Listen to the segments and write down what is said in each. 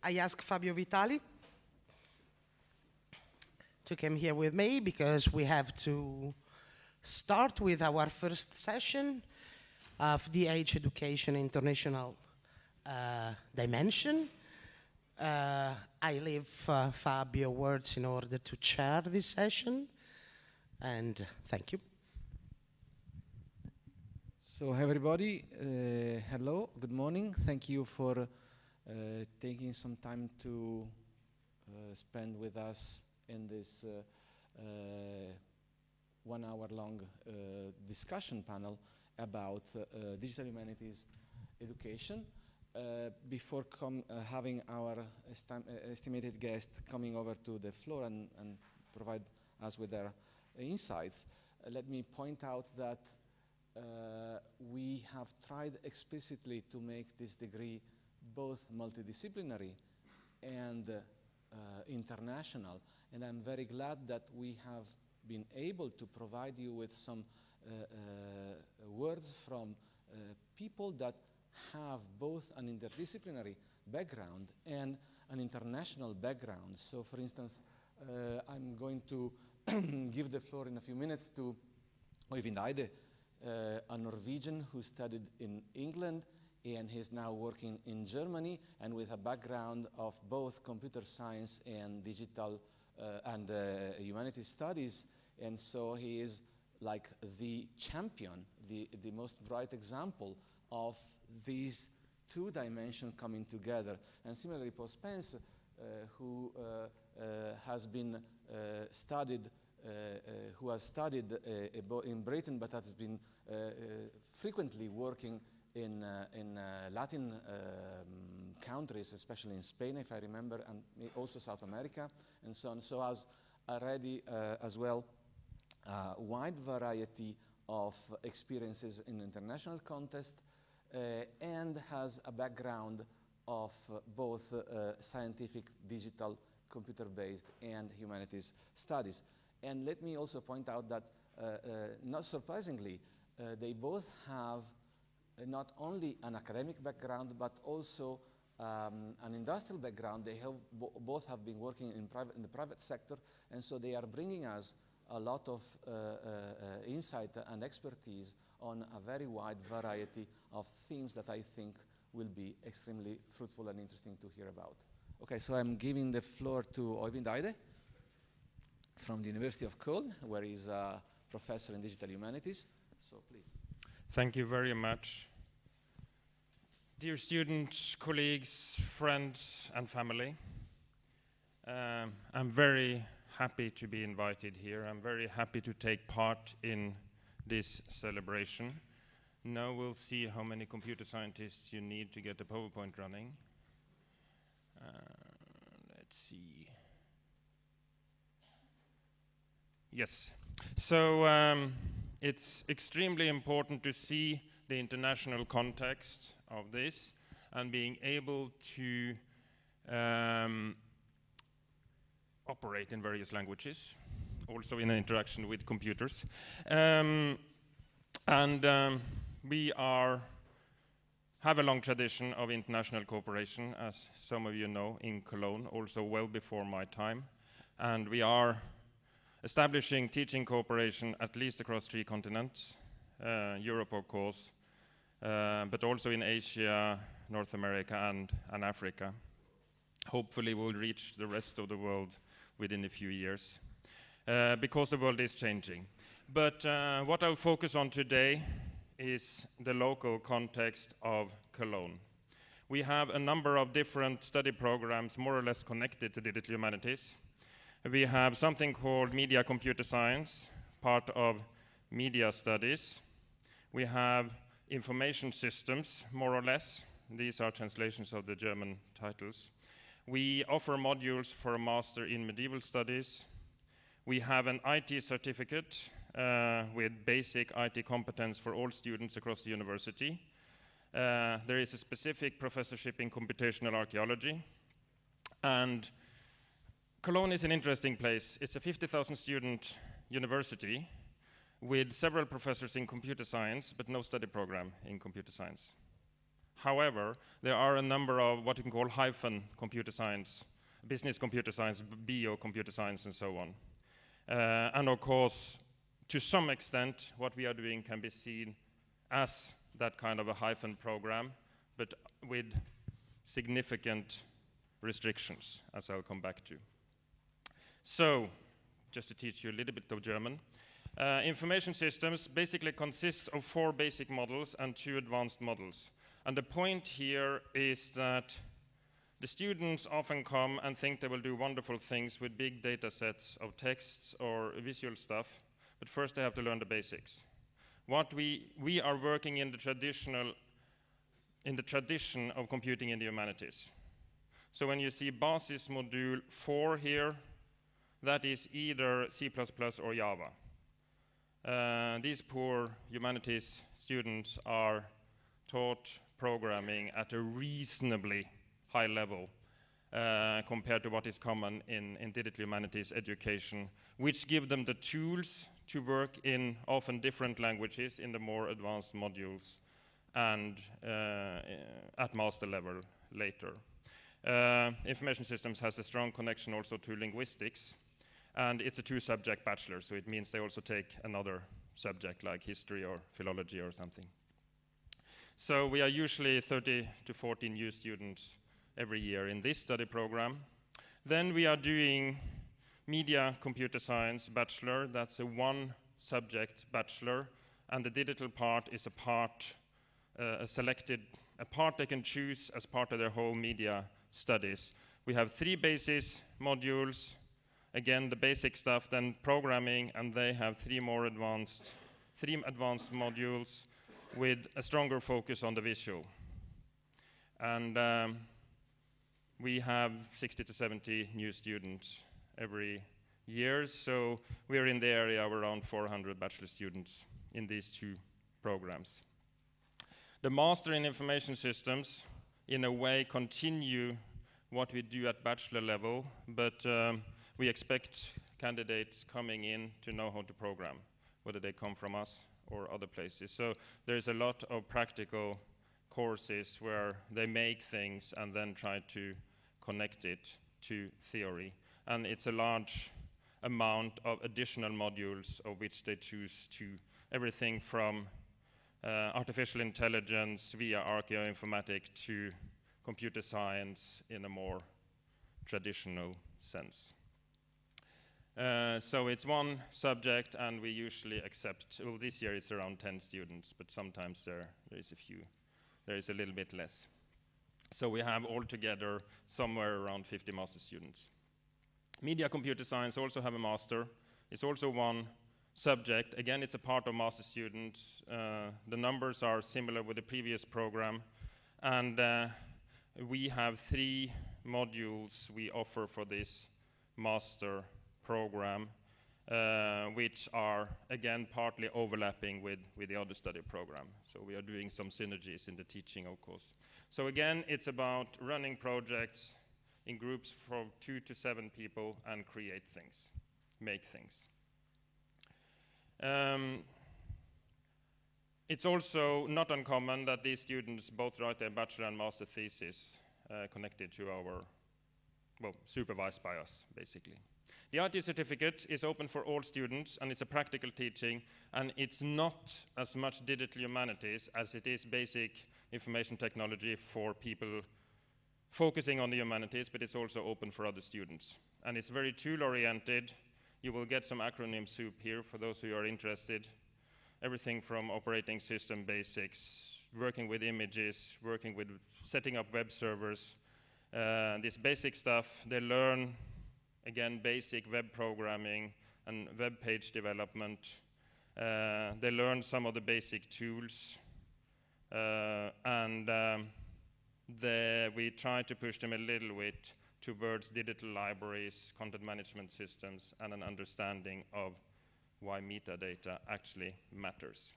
I asked Fabio Vitali to come here with me because we have to start with our first session of DH Education International Dimension. I leave Fabio words in order to chair this session, and thank you. So everybody, hello, good morning. Thank you for taking some time to spend with us in this 1 hour long discussion panel about digital humanities education. Before having our estimated guest coming over to the floor and provide us with their insights, let me point out that we have tried explicitly to make this degree both multidisciplinary and international, and I'm very glad that we have been able to provide you with some words from people that have both an interdisciplinary background and an international background. So for instance, I'm going to give the floor in a few minutes to Øyvind Eide, a Norwegian who studied in England and he's now working in Germany, and with a background of both computer science and digital and humanities studies. And so he is like the champion, the most bright example of these two dimensions coming together. And similarly, Paul Spence, who has been studied in Britain, but has been frequently working in Latin countries, especially in Spain, if I remember, and also South America, and so on. So has already as well a wide variety of experiences in international context, and has a background of both scientific, digital, computer-based, and humanities studies. And let me also point out that, not surprisingly, they both have not only an academic background, but also an industrial background. They have both have been working in the private sector, and so they are bringing us a lot of insight and expertise on a very wide variety of themes that I think will be extremely fruitful and interesting to hear about. Okay, so I'm giving the floor to Øyvind Eide from the University of Köln, where he's a professor in digital humanities. So please. Thank you very much. Dear students, colleagues, friends, and family, I'm very happy to be invited here. I'm very happy to take part in this celebration. Now we'll see how many computer scientists you need to get the PowerPoint running. Let's see. Yes. So it's extremely important to see the international context of this and being able to operate in various languages, also in an interaction with computers. We have a long tradition of international cooperation, as some of you know, in Cologne, also well before my time. And we are establishing teaching cooperation at least across 3 continents, Europe, of course, but also in Asia, North America, and Africa. Hopefully we'll reach the rest of the world within a few years, because the world is changing. But what I'll focus on today is the local context of Cologne. We have a number of different study programs more or less connected to digital humanities. We have something called Media Computer Science, part of Media Studies. We have Information Systems, more or less. These are translations of the German titles. We offer modules for a master in medieval studies. We have an IT certificate with basic IT competence for all students across the university. There is a specific professorship in computational archaeology. And Cologne is an interesting place. It's a 50,000 student university with several professors in computer science, but no study program in computer science. However, there are a number of what you can call hyphen computer science, business computer science, bio computer science, and so on. And of course, to some extent, what we are doing can be seen as that kind of a hyphen program, but with significant restrictions, as I'll come back to. So, just to teach you a little bit of German, information systems basically consist of 4 basic models and 2 advanced models. And the point here is that the students often come and think they will do wonderful things with big data sets of texts or visual stuff, but first they have to learn the basics. What we are working in the tradition of computing in the humanities. So when you see basis module 4 here, that is either C++ or Java. These poor humanities students are taught programming at a reasonably high level compared to what is common in digital humanities education, which give them the tools to work in often different languages in the more advanced modules and at master level later. Information systems has a strong connection also to linguistics, and it's a 2-subject bachelor, so it means they also take another subject like history or philology or something. So we are usually 30 to 40 new students every year in this study program. Then we are doing media computer science bachelor. That's a 1-subject bachelor, and the digital part is a part they can choose as part of their whole media studies. We have 3 basis modules, again the basic stuff, then programming, and they have 3 advanced modules with a stronger focus on the visual. And we have 60 to 70 new students every year, so we are in the area of around 400 bachelor students in these 2 programs. The Master in Information Systems, in a way, continue what we do at bachelor level, but we expect candidates coming in to know how to program, whether they come from us or other places. So there's a lot of practical courses where they make things and then try to connect it to theory. And it's a large amount of additional modules of which they choose to everything from artificial intelligence via archaeoinformatics to computer science in a more traditional sense. So it's 1 subject, and we usually accept, well, this year it's around 10 students, but sometimes there is a few. There is a little bit less. So we have altogether somewhere around 50 master students. Media computer science also have a master. It's also 1 subject. Again, it's a part of master students. The numbers are similar with the previous program. And we have 3 modules we offer for this master program, which are, again, partly overlapping with the other study program. So we are doing some synergies in the teaching, of course. So again, it's about running projects in groups from 2 to 7 people and create things, make things. It's also not uncommon that these students both write their bachelor and master thesis connected to our, well, supervised by us, basically. The IT certificate is open for all students, and it's a practical teaching, and it's not as much digital humanities as it is basic information technology for people focusing on the humanities, but it's also open for other students. And it's very tool-oriented. You will get some acronym soup here for those who are interested. Everything from operating system basics, working with images, working with setting up web servers. This basic stuff, they learn, again, basic web programming and web page development. They learn some of the basic tools. We try to push them a little bit towards digital libraries, content management systems, and an understanding of why metadata actually matters.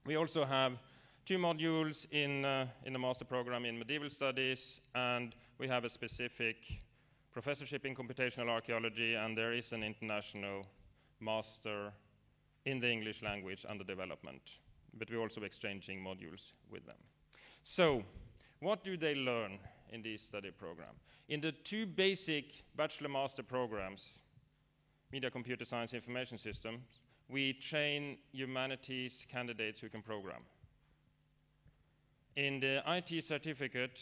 We also have 2 modules in the master program in medieval studies, and we have a specific professorship in computational archaeology, and there is an international master in the English language under development, but we're also exchanging modules with them. So What do they learn in this study program? In the two basic bachelor-master programs, Media, Computer Science, Information Systems, we train humanities candidates who can program. In the IT certificate,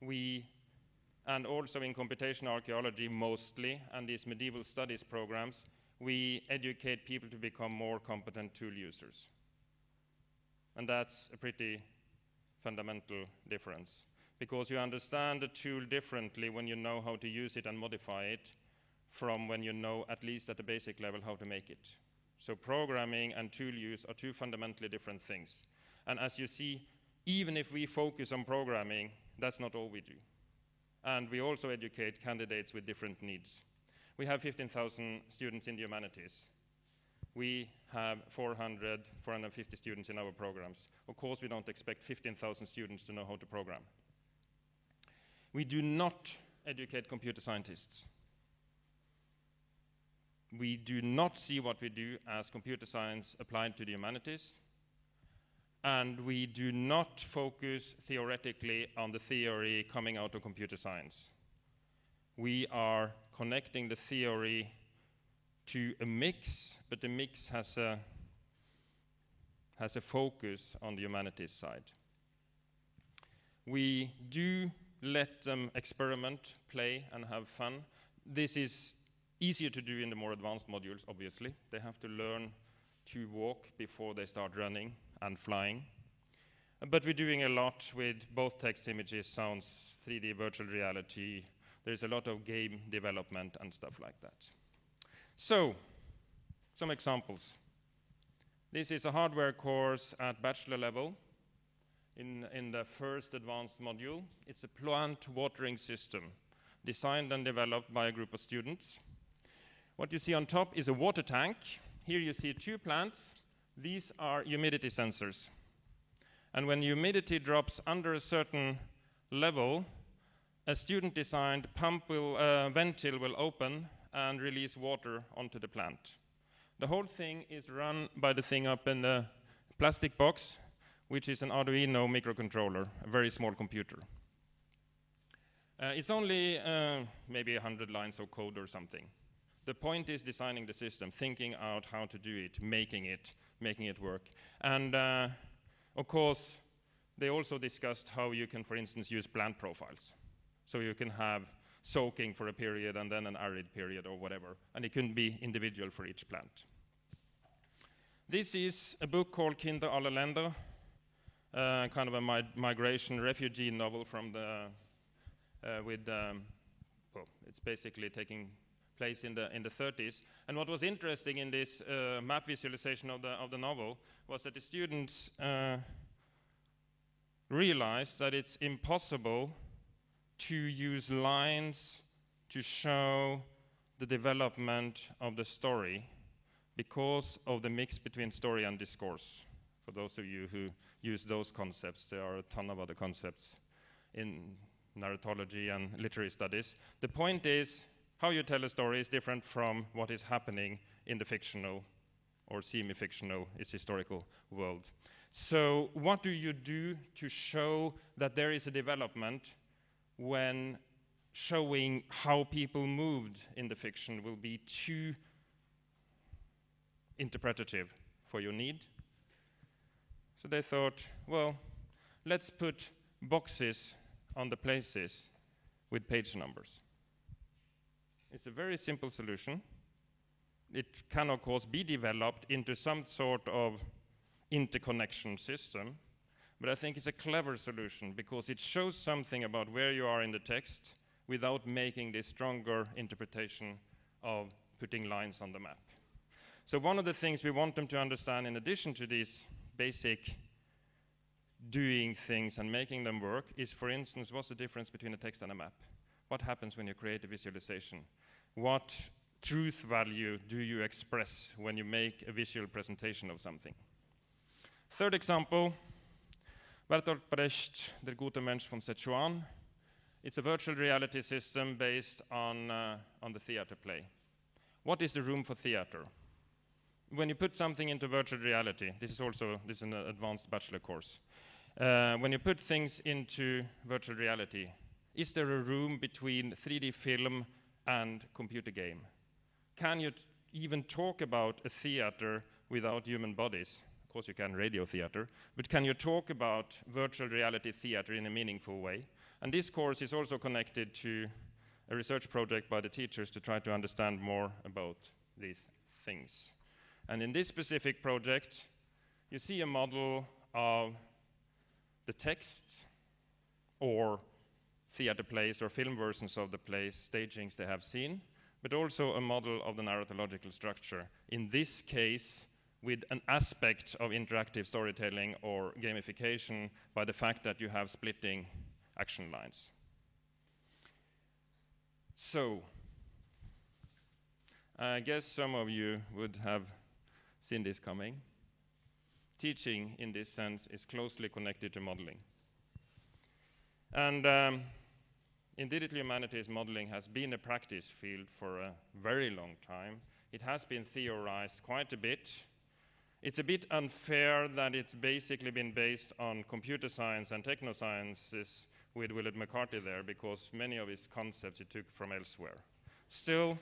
and also in computational archaeology mostly, and these medieval studies programs, we educate people to become more competent tool users. And that's a pretty fundamental difference, because you understand the tool differently when you know how to use it and modify it from when you know, at least at the basic level, how to make it. So programming and tool use are two fundamentally different things. And as you see, even if we focus on programming, that's not all we do. And we also educate candidates with different needs. We have 15,000 students in the humanities. We have 450 students in our programs. Of course, we don't expect 15,000 students to know how to program. We do not educate computer scientists. We do not see what we do as computer science applied to the humanities. And we do not focus theoretically on the theory coming out of computer science. We are connecting the theory to a mix, but the mix has a focus on the humanities side. We do let them experiment, play, and have fun. This is easier to do in the more advanced modules, obviously. They have to learn to walk before they start running and flying. But we're doing a lot with both text, images, sounds, 3D virtual reality. There's a lot of game development and stuff like that. So, some examples. This is a hardware course at bachelor level in the first advanced module. It's a plant watering system designed and developed by a group of students. What you see on top is a water tank. Here you see two plants. These are humidity sensors. And when humidity drops under a certain level, a student-designed ventil will open and release water onto the plant. The whole thing is run by the thing up in the plastic box, which is an Arduino microcontroller, a very small computer. It's only maybe 100 lines of code or something. The point is designing the system, thinking out how to do it, making it work. And of course, they also discussed how you can, for instance, use plant profiles. So you can have soaking for a period and then an arid period or whatever. And it can be individual for each plant. This is a book called Kinder aller Länder, kind of a migration refugee novel from the, well, it's basically taking place in the 30s. And what was interesting in this map visualization of the novel was that the students realized that it's impossible to use lines to show the development of the story because of the mix between story and discourse. For those of you who use those concepts, there are a ton of other concepts in narratology and literary studies. The point is, how you tell a story is different from what is happening in the fictional or semi-fictional, its historical world. So what do you do to show that there is a development when showing how people moved in the fiction will be too interpretative for your need? So they thought, well, let's put boxes on the places with page numbers. It's a very simple solution. It can, of course, be developed into some sort of interconnection system, but I think it's a clever solution because it shows something about where you are in the text without making this stronger interpretation of putting lines on the map. So one of the things we want them to understand, in addition to these basic doing things and making them work, is, for instance, what's the difference between a text and a map? What happens when you create a visualization? What truth value do you express when you make a visual presentation of something? Third example, Bertolt Brecht, Der gute Mensch von Sichuan. It's a virtual reality system based on the theater play. What is the room for theater? When you put something into virtual reality, this is an advanced bachelor course. when you put things into virtual reality, is there a room between 3D film and computer game? Can you even talk about a theater without human bodies? Of course you can radio theater, but can you talk about virtual reality theater in a meaningful way? And this course is also connected to a research project by the teachers to try to understand more about these things. And in this specific project, you see a model of the text or theater plays or film versions of the plays, stagings they have seen, but also a model of the narratological structure. In this case, with an aspect of interactive storytelling or gamification by the fact that you have splitting action lines. So, I guess some of you would have seen this coming. Teaching, in this sense, is closely connected to modeling. And in Digital Humanities, modeling has been a practice field for a very long time. It has been theorized quite a bit. It's a bit unfair that it's basically been based on computer science and technosciences with Willard McCarthy there, because many of his concepts he took from elsewhere. Still,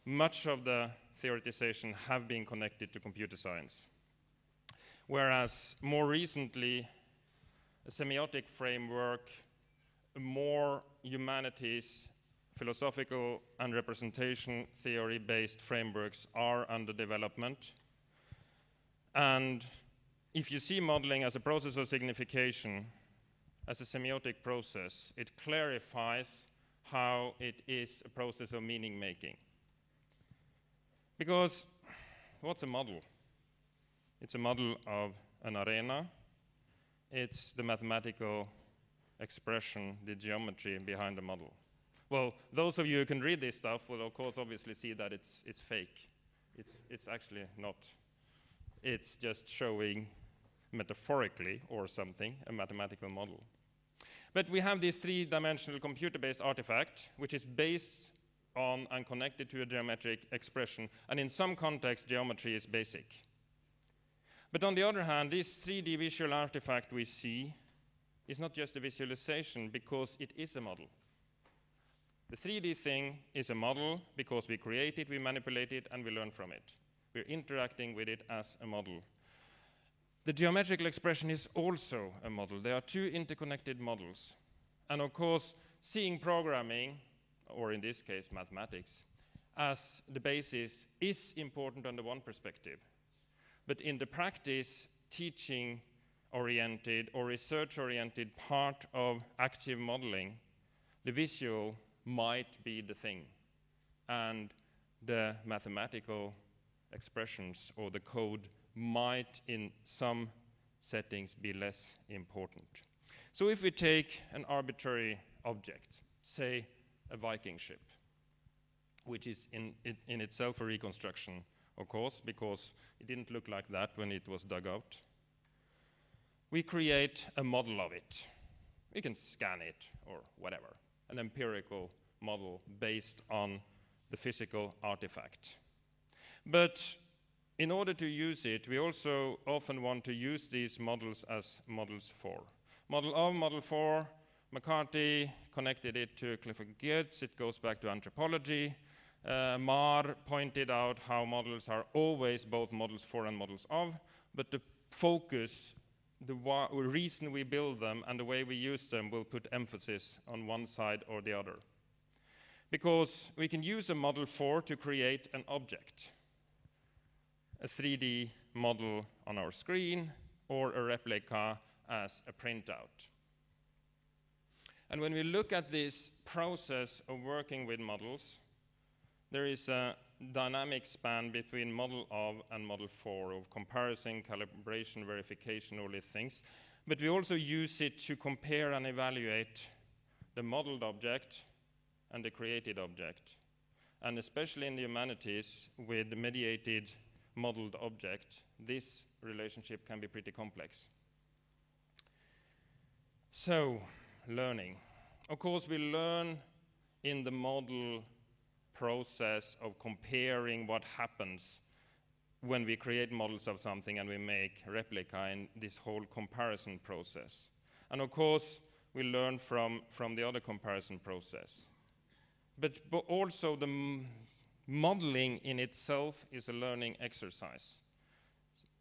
much of the theoretization have been connected to computer science. Whereas more recently, a semiotic framework, more humanities, philosophical and representation theory-based frameworks are under development. And if you see modeling as a process of signification, as a semiotic process, it clarifies how it is a process of meaning-making. Because what's a model? It's a model of an arena. It's the mathematical expression, the geometry behind the model. Well, those of you who can read this stuff will, of course, obviously see that it's fake. It's actually not. It's just showing metaphorically or something, a mathematical model. But we have this three-dimensional computer-based artifact, which is based on and connected to a geometric expression. And in some contexts, geometry is basic. But on the other hand, this 3D visual artifact we see is not just a visualization, because it is a model. The 3D thing is a model because we create it, we manipulate it, and we learn from it. We're interacting with it as a model. The geometrical expression is also a model. There are two interconnected models. And of course, seeing programming, or in this case mathematics, as the basis is important under one perspective. But in the practice, teaching-oriented or research-oriented part of active modeling, the visual might be the thing, and the mathematical expressions or the code might in some settings be less important. So if we take an arbitrary object, say a Viking ship, which is in itself a reconstruction, of course, because it didn't look like that when it was dug out. We create a model of it. We can scan it or whatever, an empirical model based on the physical artifact. But in order to use it, we also often want to use these models as models for. Model of, model for, McCarthy connected it to Clifford Geertz. It goes back to anthropology. Marr pointed out how models are always both models for and models of, but the focus, the reason we build them and the way we use them will put emphasis on one side or the other. Because we can use a model for to create an object, a 3D model on our screen, or a replica as a printout. And when we look at this process of working with models, there is a dynamic span between model of and model for, of comparison, calibration, verification, all these things. But we also use it to compare and evaluate the modeled object and the created object. And especially in the humanities, with the mediated modeled object, this relationship can be pretty complex. So, learning. Of course, we learn in the model process of comparing what happens when we create models of something and we make replica in this whole comparison process. And of course, we learn from the other comparison process. But also the modeling in itself is a learning exercise.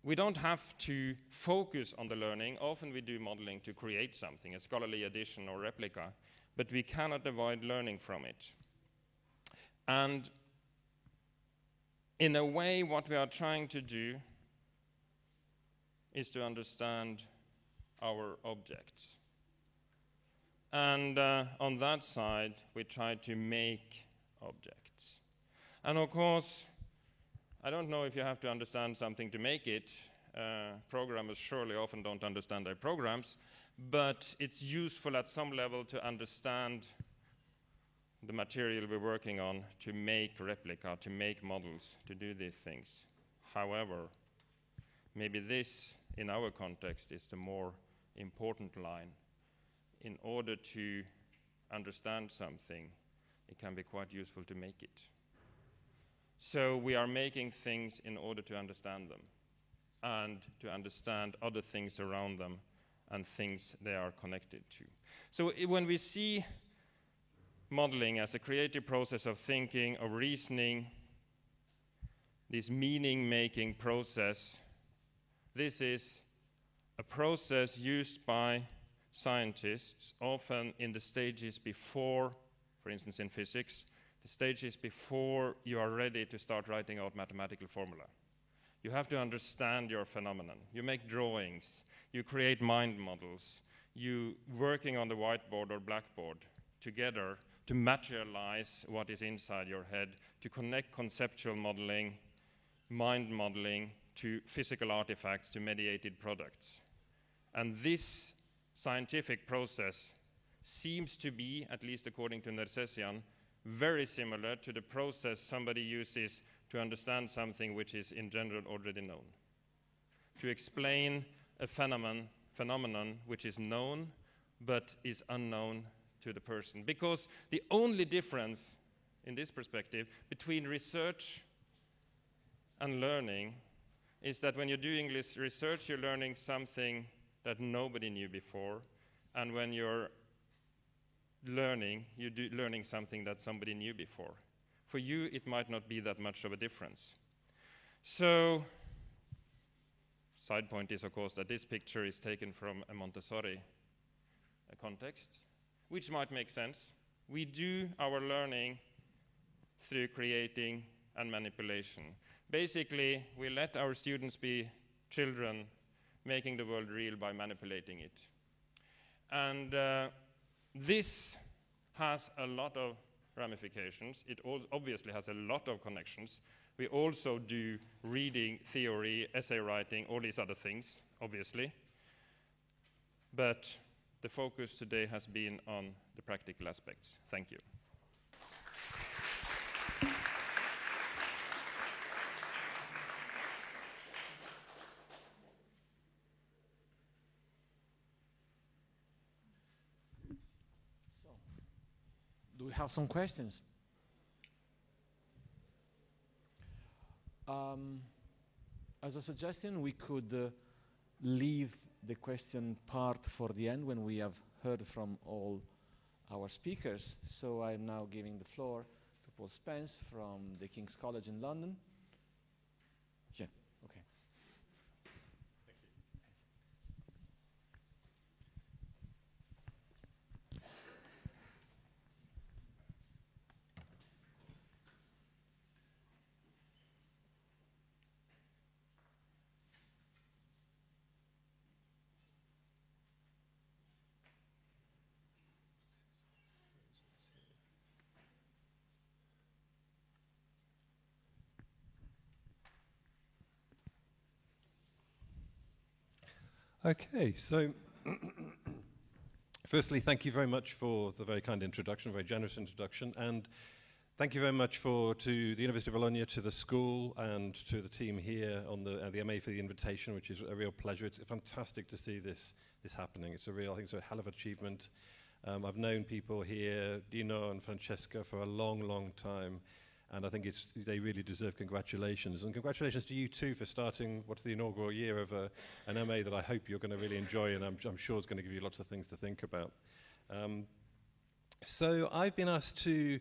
We don't have to focus on the learning. Often we do modeling to create something, a scholarly addition or replica, but we cannot avoid learning from it. And in a way, what we are trying to do is to understand our objects. And on that side, we try to make objects. And of course, I don't know if you have to understand something to make it. Programmers surely often don't understand their programs, but it's useful at some level to understand the material we're working on, to make replica, to make models, to do these things. However, maybe this, in our context, is the more important line. In order to understand something, it can be quite useful to make it. So we are making things in order to understand them and to understand other things around them and things they are connected to. So when we see modeling as a creative process of thinking, of reasoning, this meaning-making process, this is a process used by scientists, often in the stages before, for instance in physics, the stages before you are ready to start writing out mathematical formula. You have to understand your phenomenon. You make drawings, you create mind models, you working on the whiteboard or blackboard together to materialize what is inside your head, to connect conceptual modeling, mind modeling, to physical artifacts, to mediated products. And this scientific process seems to be, at least according to Nersessian, very similar to the process somebody uses to understand something which is in general already known. To explain a phenomenon which is known but is unknown to the person. Because the only difference in this perspective between research and learning is that when you're doing this research, you're learning something that nobody knew before, and when you're learning, you're learning something that somebody knew before. For you, it might not be that much of a difference. So, side point is, of course, that this picture is taken from a Montessori context, which might make sense. We do our learning through creating and manipulation. Basically, we let our students be children making the world real by manipulating it. And this has a lot of ramifications. It obviously has a lot of connections. We also do reading, theory, essay writing, all these other things, obviously. But the focus today has been on the practical aspects. Thank you. Do we have some questions? As a suggestion, we could leave the question part for the end when we have heard from all our speakers. So I'm now giving the floor to Paul Spence from the King's College in London. Yeah, okay. Okay, so firstly, thank you very much for the very kind introduction, very generous introduction, and thank you very much to the University of Bologna, to the school, and to the team here on the MA for the invitation, which is a real pleasure. It's fantastic to see this happening. It's I think it's a hell of an achievement. I've known people here, Dino and Francesca, for a long, long time, And I think they really deserve congratulations. And congratulations to you too for starting what's the inaugural year of an MA that I hope you're going to really enjoy, and I'm sure it's going to give you lots of things to think about. So I've been asked to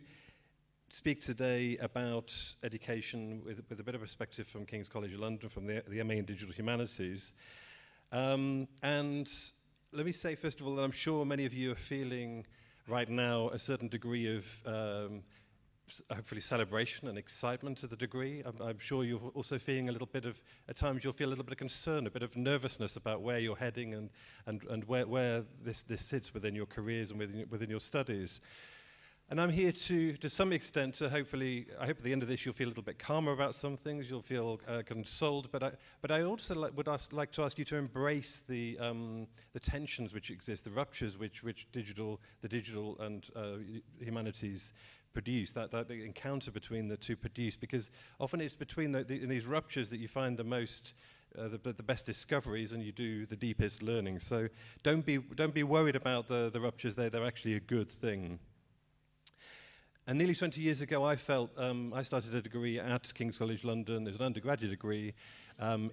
speak today about education with a bit of perspective from King's College London, from the MA in Digital Humanities. And let me say, first of all, that I'm sure many of you are feeling right now a certain degree of hopefully celebration and excitement to the degree. I'm sure you're also feeling a little bit of, at times you'll feel a little bit of concern, a bit of nervousness about where you're heading and where this sits within your careers and within your studies. And I'm here to some extent, to hopefully, I hope at the end of this you'll feel a little bit calmer about some things, you'll feel consoled, but I also would like to ask you to embrace the tensions which exist, the ruptures which the digital and humanities produce, that encounter between the two produce, because often it's between in these ruptures that you find the most the best discoveries, and you do the deepest learning. So don't be worried about the ruptures. They're actually a good thing. And nearly 20 years ago, I started a degree at King's College London. It was an undergraduate degree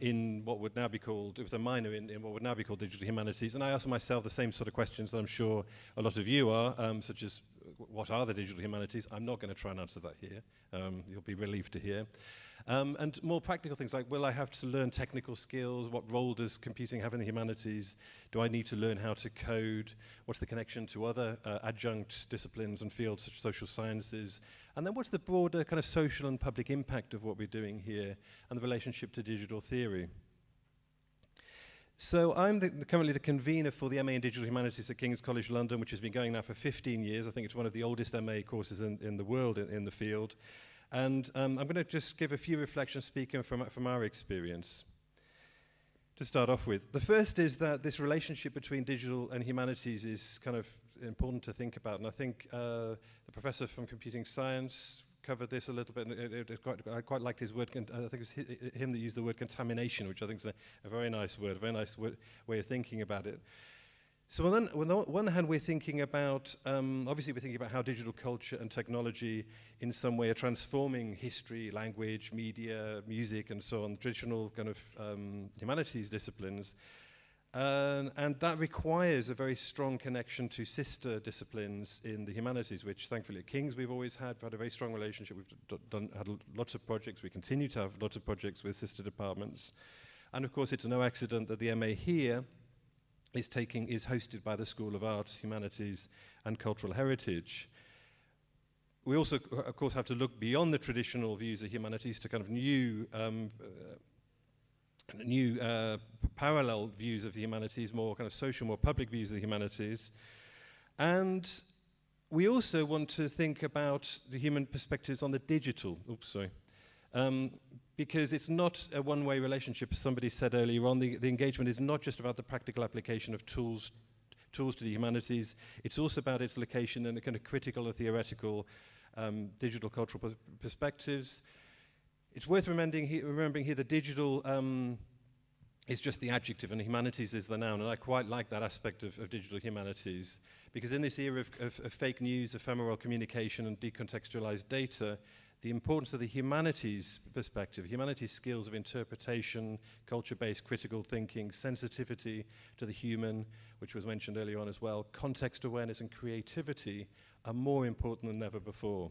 in what would now be called, it was a minor in what would now be called Digital Humanities. And I asked myself the same sort of questions that I'm sure a lot of you are, such as, what are the Digital Humanities? I'm not going to try and answer that here. You'll be relieved to hear. And more practical things like, will I have to learn technical skills? What role does computing have in the humanities? Do I need to learn how to code? What's the connection to other adjunct disciplines and fields such as social sciences? And then what's the broader kind of social and public impact of what we're doing here and the relationship to digital theory? So I'm currently the convener for the MA in Digital Humanities at King's College London, which has been going now for 15 years. I think it's one of the oldest MA courses in the world in the field. And I'm going to just give a few reflections speaking from our experience. To start off with, the first is that this relationship between digital and humanities is kind of important to think about. And I think the professor from computing science covered this a little bit. I quite liked his word. I think it was him that used the word contamination, which I think is a very nice word, a very nice way of thinking about it. So on the one hand, we're thinking about, obviously we're thinking about how digital culture and technology in some way are transforming history, language, media, music, and so on, traditional kind of humanities disciplines. And that requires a very strong connection to sister disciplines in the humanities, which thankfully at King's we've always had. We've had a very strong relationship. We've had lots of projects. We continue to have lots of projects with sister departments. And of course, it's no accident that the MA here is hosted by the School of Arts, Humanities and Cultural Heritage. We also, of course, have to look beyond the traditional views of humanities to kind of new parallel views of the humanities, more kind of social, more public views of the humanities. And we also want to think about the human perspectives on the digital. Because it's not a one-way relationship, as somebody said earlier on. The engagement is not just about the practical application of tools to the humanities. It's also about its location and the kind of critical and theoretical digital cultural perspectives. It's worth remembering here that digital is just the adjective and humanities is the noun, and I quite like that aspect of digital humanities, because in this era of fake news, ephemeral communication and decontextualized data, the importance of the humanities perspective, humanities skills of interpretation, culture-based critical thinking, sensitivity to the human, which was mentioned earlier on as well, context awareness and creativity are more important than ever before.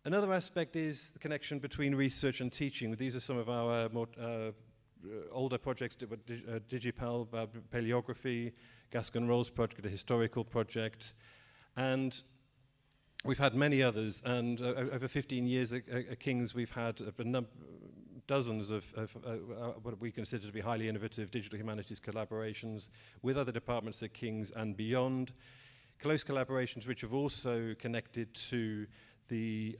Another aspect is the connection between research and teaching. These are some of our more older projects, Digipal, paleography, Gascon-Rolls project, a historical project, and we've had many others, and over 15 years at King's, we've had dozens of what we consider to be highly innovative digital humanities collaborations with other departments at King's and beyond. Close collaborations which have also connected to the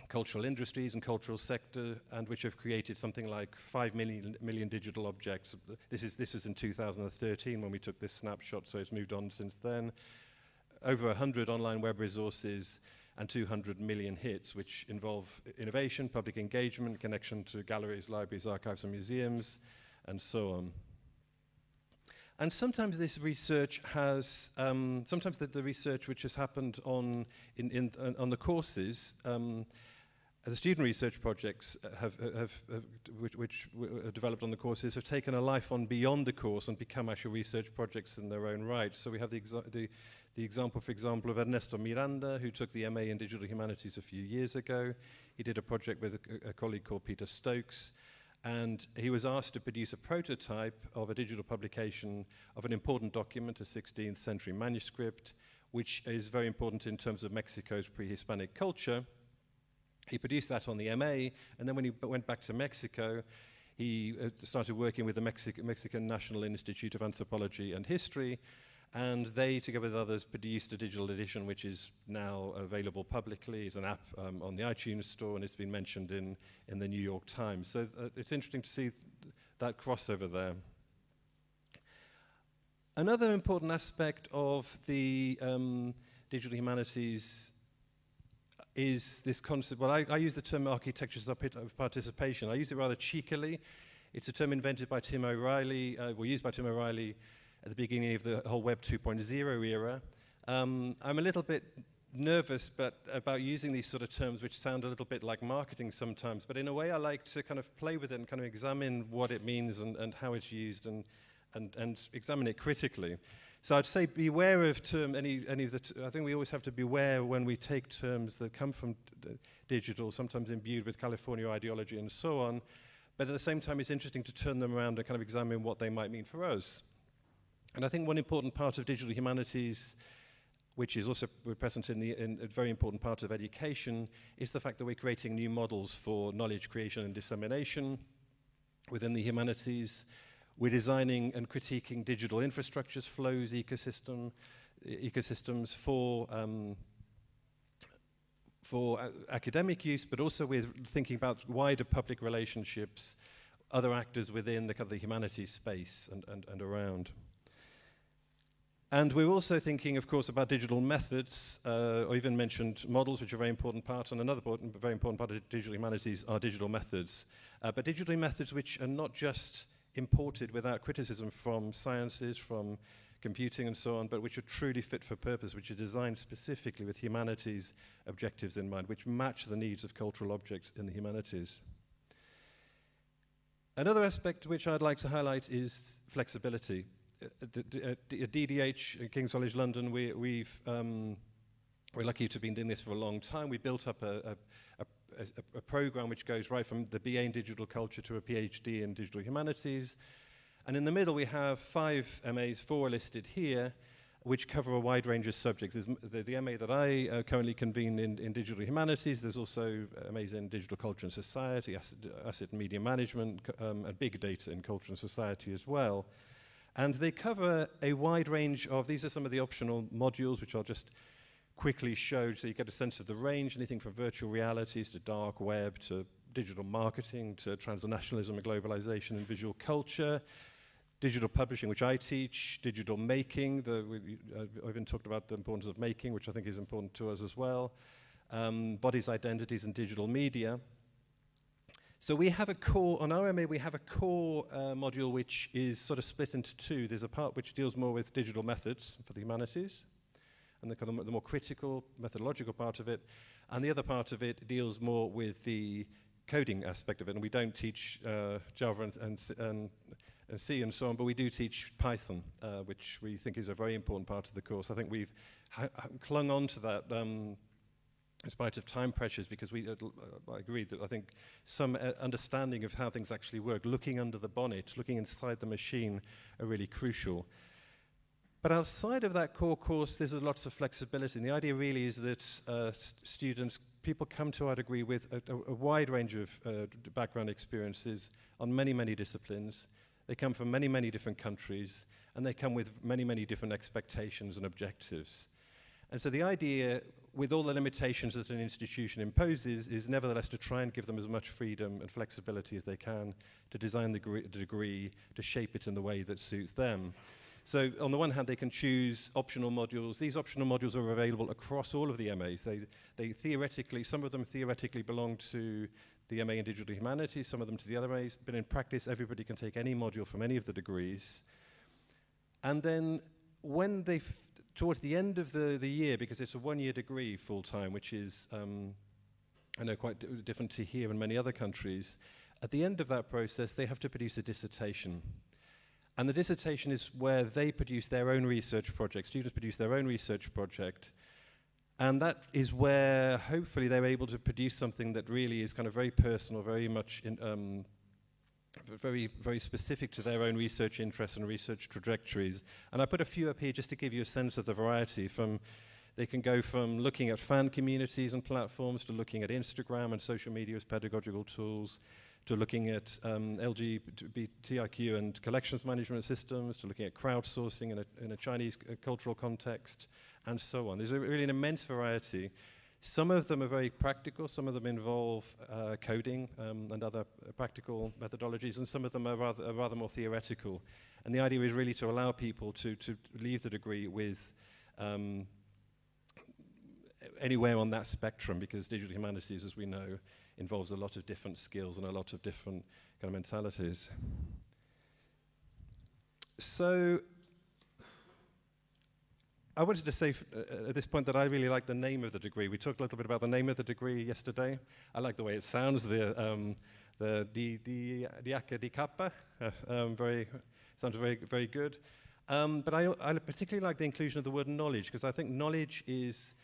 cultural industries and cultural sector, and which have created something like 5 million digital objects. This was in 2013 when we took this snapshot, so it's moved on since then. Over 100 online web resources and 200 million hits, which involve innovation, public engagement, connection to galleries, libraries, archives, and museums, and so on. And sometimes this research has, sometimes the research which has happened on the courses, the student research projects which were developed on the courses have taken a life on beyond the course and become actual research projects in their own right. So we have the example, for example, of Ernesto Miranda, who took the MA in Digital Humanities a few years ago. He did a project with a colleague called Peter Stokes, and he was asked to produce a prototype of a digital publication of an important document, a 16th century manuscript, which is very important in terms of Mexico's pre-Hispanic culture. He produced that on the MA, and then when he went back to Mexico, he started working with the Mexican National Institute of Anthropology and History, and they, together with others, produced a digital edition which is now available publicly. It's an app on the iTunes store, and it's been mentioned in the New York Times. So it's interesting to see that crossover there. Another important aspect of the digital humanities is this concept. Well, I use the term architectures of participation. I use it rather cheekily. It's a term invented by Tim O'Reilly, used by Tim O'Reilly at the beginning of the whole Web 2.0 era. I'm a little bit nervous about using these sort of terms which sound a little bit like marketing sometimes, but in a way I like to kind of play with it and kind of examine what it means and how it's used and examine it critically. So I'd say beware of any of the, I think we always have to beware when we take terms that come from digital, sometimes imbued with California ideology and so on, but at the same time it's interesting to turn them around and kind of examine what they might mean for us. And I think one important part of digital humanities, which is also present in a very important part of education, is the fact that we're creating new models for knowledge creation and dissemination within the humanities. We're designing and critiquing digital infrastructures, flows, ecosystems for academic use, but also we're thinking about wider public relationships, other actors within the kind of the humanities space and around. And we're also thinking, of course, about digital methods. Øyvind mentioned models, which are a very important part, and another very important part of digital humanities are digital methods. But digital methods which are not just imported without criticism from sciences, from computing and so on, but which are truly fit for purpose, which are designed specifically with humanities objectives in mind, which match the needs of cultural objects in the humanities. Another aspect which I'd like to highlight is flexibility. At DDH, King's College London, we're lucky to have been doing this for a long time. We built up a program which goes right from the BA in digital culture to a PhD in digital humanities. And in the middle we have 5 MAs, 4 listed here, which cover a wide range of subjects. There's the MA that I currently convene in digital humanities. There's also MAs in digital culture and society, asset and media management, and big data in culture and society as well. And they cover a wide range of, these are some of the optional modules, which I'll just quickly show so you get a sense of the range, anything from virtual realities to dark web to digital marketing to transnationalism and globalization and visual culture, digital publishing, which I teach, digital making, I've even talked about the importance of making, which I think is important to us as well, bodies, identities, and digital media. So we have a core, on our MA we have a core module which is sort of split into 2. There's a part which deals more with digital methods for the humanities, and the more critical, methodological part of it, and the other part of it deals more with the coding aspect of it, and we don't teach Java and C and so on, but we do teach Python, which we think is a very important part of the course. I think we've clung on to that in spite of time pressures, because I agree that I think some understanding of how things actually work, looking under the bonnet, looking inside the machine, are really crucial. But outside of that core course, there's lots of flexibility. And the idea really is that people come to our degree with a wide range of background experiences on many, many disciplines. They come from many, many different countries, and they come with many, many different expectations and objectives. And so the idea, with all the limitations that an institution imposes, is nevertheless to try and give them as much freedom and flexibility as they can to design the degree, to shape it in the way that suits them. So on the one hand, they can choose optional modules. These optional modules are available across all of the MAs. They theoretically, some of them theoretically belong to the MA in Digital Humanities, some of them to the other MAs, but in practice, everybody can take any module from any of the degrees. And then when towards the end of the year, because it's a one-year degree full-time, which is, I know, quite different to here and many other countries, at the end of that process, they have to produce a dissertation. And the dissertation is where they produce their own research project. Students produce their own research project. And that is where, hopefully, they're able to produce something that really is kind of very personal, very much very, very specific to their own research interests and research trajectories. And I put a few up here just to give you a sense of the variety. They can go from looking at fan communities and platforms to looking at Instagram and social media as pedagogical tools, to looking at LGBTIQ and collections management systems, to looking at crowdsourcing in a Chinese cultural context, and so on. There's really an immense variety. Some of them are very practical, some of them involve coding and other practical methodologies, and some of them are rather more theoretical. And the idea is really to allow people to leave the degree with anywhere on that spectrum, because digital humanities, as we know, involves a lot of different skills and a lot of different kind of mentalities. So I wanted to say at this point that I really like the name of the degree. We talked a little bit about the name of the degree yesterday. I like the way it sounds, the DHDK. Sounds very, very good. But I particularly like the inclusion of the word knowledge, because I think knowledge is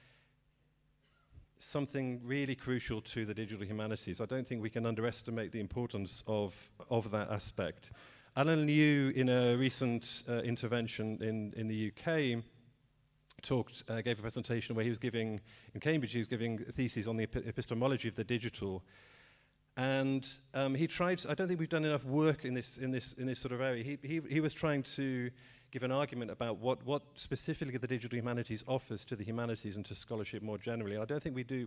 something really crucial to the digital humanities. I don't think we can underestimate the importance of that aspect. Alan Liu, in a recent intervention in the UK, gave a presentation where he was giving, in Cambridge, he was giving a thesis on the epistemology of the digital. And he tried, I don't think we've done enough work in this sort of area. He was trying to give an argument about what specifically the digital humanities offers to the humanities and to scholarship more generally. I don't think we do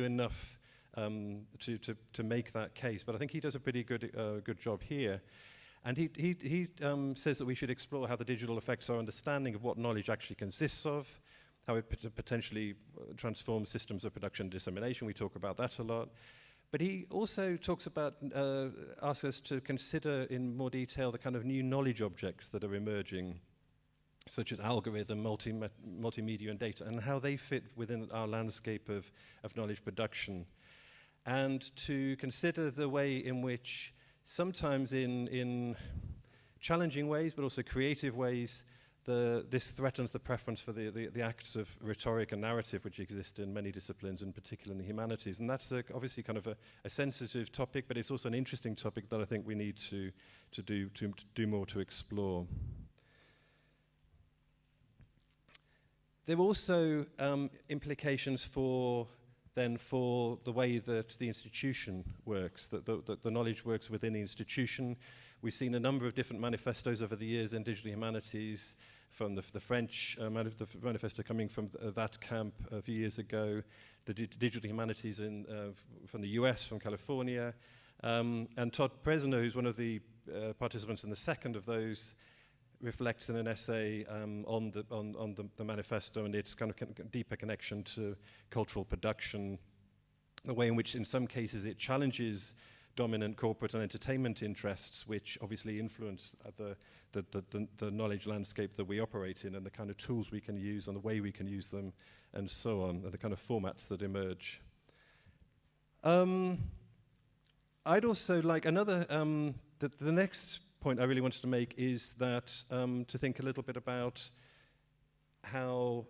enough to make that case, but I think he does a pretty good job here. And he says that we should explore how the digital affects our understanding of what knowledge actually consists of, how it potentially transforms systems of production and dissemination. We talk about that a lot. But he also talks about, asks us to consider in more detail the kind of new knowledge objects that are emerging, such as algorithm, multimedia and data, and how they fit within our landscape of knowledge production. And to consider the way in which sometimes in challenging ways, but also creative ways, this threatens the preference for the acts of rhetoric and narrative which exist in many disciplines, in particular in the humanities. And that's obviously kind of a sensitive topic, but it's also an interesting topic that I think we need to do more to explore. There are also implications for the way that the institution works, that the knowledge works within the institution. We've seen a number of different manifestos over the years in digital humanities, from the French manifesto coming from that camp a few years ago, the digital humanities from the US, from California, and Todd Presner, who's one of the participants in the second of those, reflects in an essay on the manifesto and its kind of deeper connection to cultural production, the way in which in some cases it challenges dominant corporate and entertainment interests, which obviously influence the knowledge landscape that we operate in, and the kind of tools we can use and the way we can use them, and so on, and the kind of formats that emerge. I'd also like another, the next point I really wanted to make is that to think a little bit about how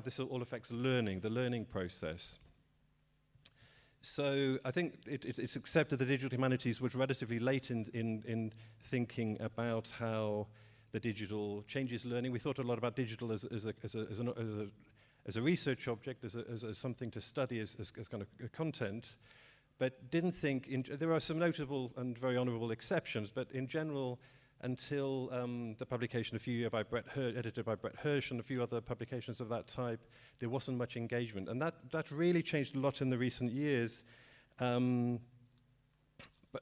this all affects learning, the learning process. So I think it's accepted that digital humanities was relatively late in thinking about how the digital changes learning. We thought a lot about digital as a research object, as something to study, as kind of content, but didn't think, there are some notable and very honourable exceptions, but in general, until the publication a few years by edited by Brett Hirsch and a few other publications of that type, there wasn't much engagement. And that really changed a lot in the recent years. And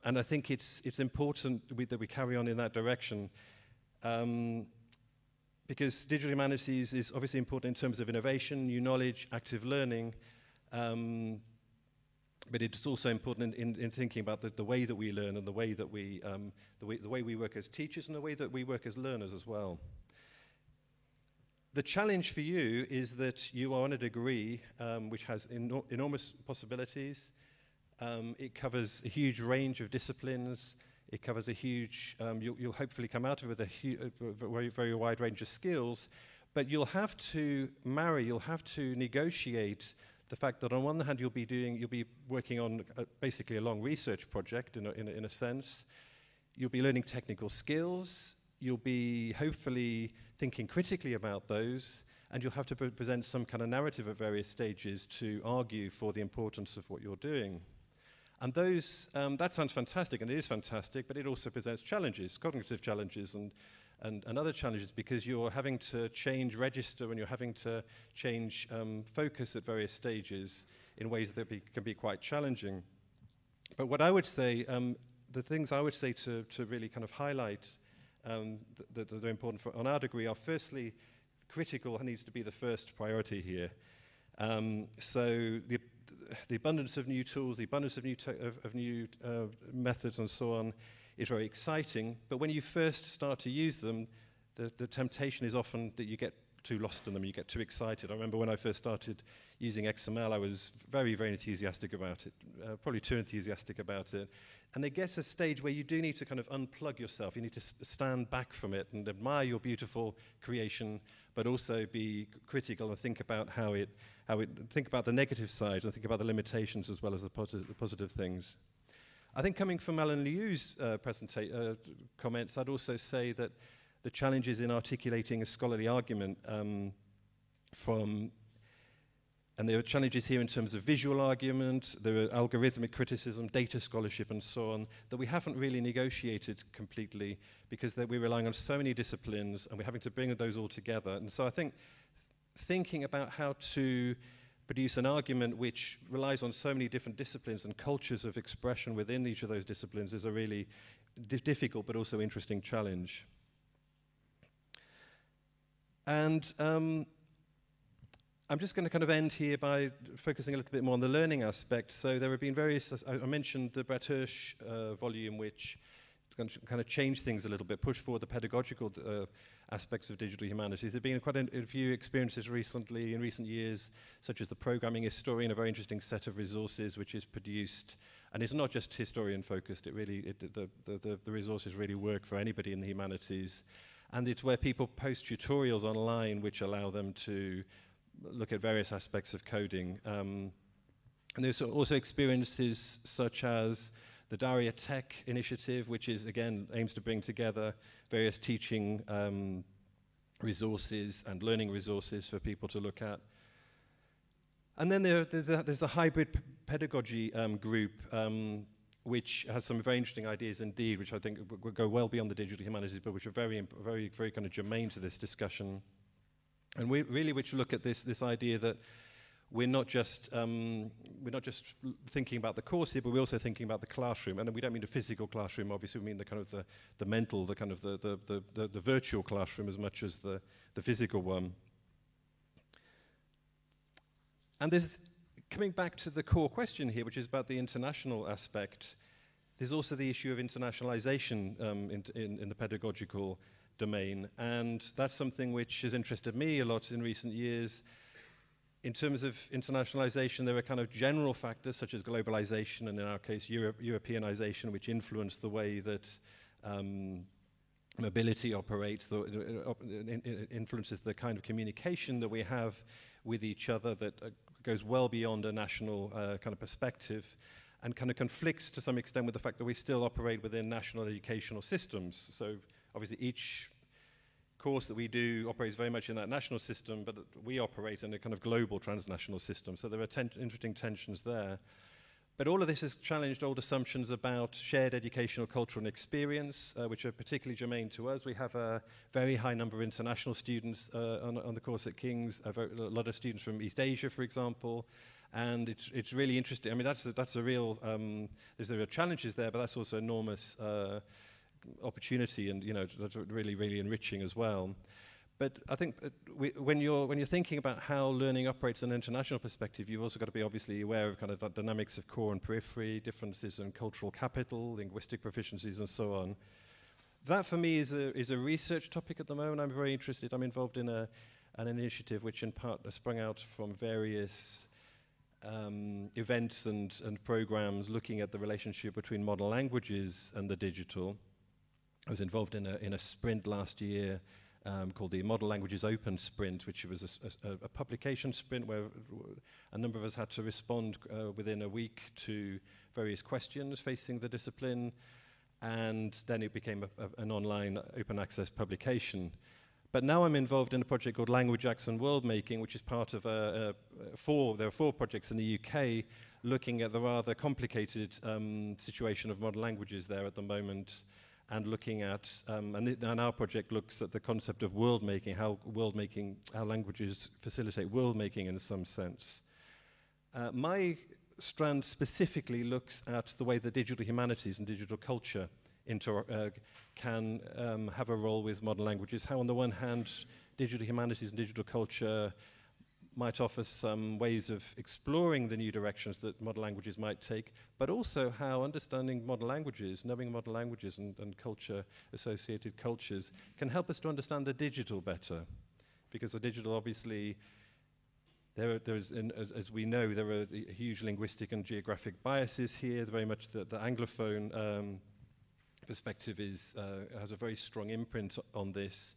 I think it's important that we carry on in that direction, because digital humanities is obviously important in terms of innovation, new knowledge, active learning, but it's also important in thinking about the way that we learn and the way that we work as teachers and the way that we work as learners as well. The challenge for you is that you are on a degree which has enormous possibilities. It covers a huge range of disciplines. It covers a huge, you'll hopefully come out of it with a very, very wide range of skills, but you'll have to negotiate the fact that on one hand you'll be working on basically a long research project in a sense. You'll be learning technical skills. You'll be hopefully thinking critically about those, and you'll have to present some kind of narrative at various stages to argue for the importance of what you're doing. And those, that sounds fantastic, and it is fantastic, but it also presents challenges, cognitive challenges and other challenges, because you're having to change register and you're having to change focus at various stages in ways that can be quite challenging. But what I would say, the things I would say to really kind of highlight that are important on our degree are, firstly, critical needs to be the first priority here. So the abundance of new tools, the abundance of new methods and so on is very exciting, but when you first start to use them, the temptation is often that you get too lost in them, you get too excited. I remember when I first started using XML, I was very, very enthusiastic about it, probably too enthusiastic about it. And there gets a stage where you do need to kind of unplug yourself. You need to stand back from it and admire your beautiful creation, but also be critical and think about think about the negative sides and think about the limitations as well as the positive things. I think coming from Alan Liu's comments, I'd also say that the challenges in articulating a scholarly argument and there are challenges here in terms of visual argument, there are algorithmic criticism, data scholarship and so on, that we haven't really negotiated completely because we're relying on so many disciplines and we're having to bring those all together. And so I think thinking about how to produce an argument which relies on so many different disciplines and cultures of expression within each of those disciplines is a really difficult but also interesting challenge. And I'm just going to kind of end here by focusing a little bit more on the learning aspect. So there have been various, I mentioned the Brett Hirsch volume, which kind of changed things a little bit, pushed forward the pedagogical aspects of digital humanities. There have been quite a few experiences recently, in recent years, such as the Programming Historian, a very interesting set of resources which is produced, and it's not just historian-focused, the resources really work for anybody in the humanities. And it's where people post tutorials online which allow them to look at various aspects of coding. And there's also experiences such as the Daria Tech initiative, which is, again, aims to bring together various teaching resources and learning resources for people to look at. And then there's the hybrid pedagogy group, which has some very interesting ideas indeed, which I think will go well beyond the digital humanities, but which are very, very, very kind of germane to this discussion. And which look at this idea that we're not just thinking about the course here, but we're also thinking about the classroom. And we don't mean the physical classroom, obviously. We mean the kind of the mental, the kind of the virtual classroom as much as the physical one. And there's, coming back to the core question here, which is about the international aspect, there's also the issue of internationalization in the pedagogical domain, and that's something which has interested me a lot in recent years. In terms of internationalization, there are kind of general factors such as globalization and in our case Europeanization, which influence the way that mobility operates, influences the kind of communication that we have with each other that goes well beyond a national kind of perspective and kind of conflicts to some extent with the fact that we still operate within national educational systems. So obviously each course that we do operates very much in that national system, but we operate in a kind of global transnational system. So there are interesting tensions there. But all of this has challenged old assumptions about shared educational culture and experience, which are particularly germane to us. We have a very high number of international students on the course at King's, a lot of students from East Asia, for example. And it's really interesting. I mean, that's a real, there's real challenges there, but that's also enormous opportunity, and that's really, really enriching as well. But I think when you're thinking about how learning operates in an international perspective, you've also got to be obviously aware of kind of the dynamics of core and periphery, differences in cultural capital, linguistic proficiencies, and so on. That for me is a research topic at the moment. I'm very interested. I'm involved in a an initiative which in part sprung out from various events and programs looking at the relationship between modern languages and the digital. I was involved in a sprint last year called the Model Languages Open Sprint, which was a publication sprint where a number of us had to respond within a week to various questions facing the discipline, and then it became an online open access publication. But now I'm involved in a project called Language Acts and World Making, which is part of there are 4 projects in the UK looking at the rather complicated situation of modern languages there at the moment, and looking at, and our project looks at the concept of world making, how languages facilitate world making in some sense. My strand specifically looks at the way the digital humanities and digital culture can have a role with modern languages. How on the one hand, digital humanities and digital culture might offer some ways of exploring the new directions that modern languages might take, but also how understanding modern languages, knowing modern languages and culture, associated cultures, can help us to understand the digital better. Because the digital, obviously, as we know, there are huge linguistic and geographic biases here. Very much the Anglophone perspective has a very strong imprint on this.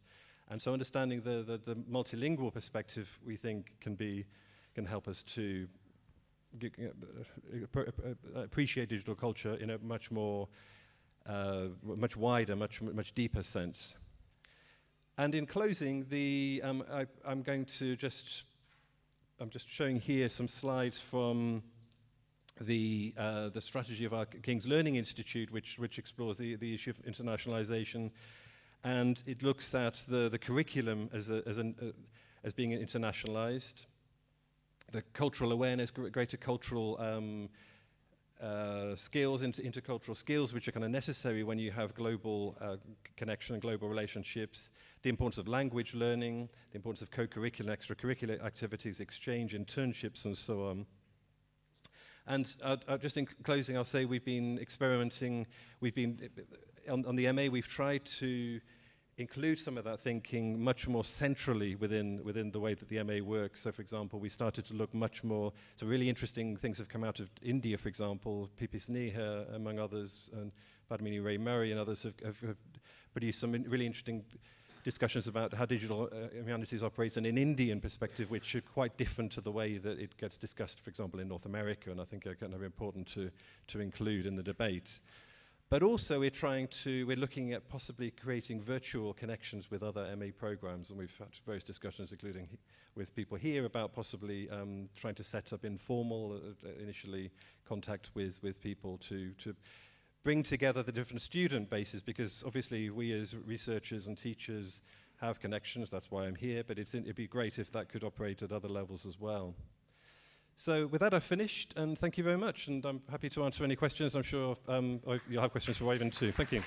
And so understanding the multilingual perspective, we think, can help us to appreciate digital culture in a much more, much wider, much deeper sense. And in closing, I'm just showing here some slides from the strategy of our King's Learning Institute, which explores the issue of internationalization. And it looks at the curriculum as being internationalized, the cultural awareness, greater cultural skills, intercultural skills, which are kind of necessary when you have global connection and global relationships, the importance of language learning, the importance of co-curricular, extracurricular activities, exchange, internships, and so on. And just in closing, I'll say we've been experimenting, on the MA, we've tried to include some of that thinking much more centrally within the way that the MA works. So, for example, we started to look much more, so really interesting things have come out of India, for example. P.P. Sneha, among others, and Padmini Ray Murray and others have produced some really interesting discussions about how digital humanities operates, and in Indian perspective, which are quite different to the way that it gets discussed, for example, in North America, and I think are kind of important to include in the debate. But also we're looking at possibly creating virtual connections with other MA programs, and we've had various discussions, including with people here, about possibly trying to set up informal, initially, contact with people to bring together the different student bases, because obviously we as researchers and teachers have connections, that's why I'm here, but it'd be great if that could operate at other levels as well. So with that, I've finished, and thank you very much, and I'm happy to answer any questions. I'm sure you'll have questions for Øyvind too. Thank you.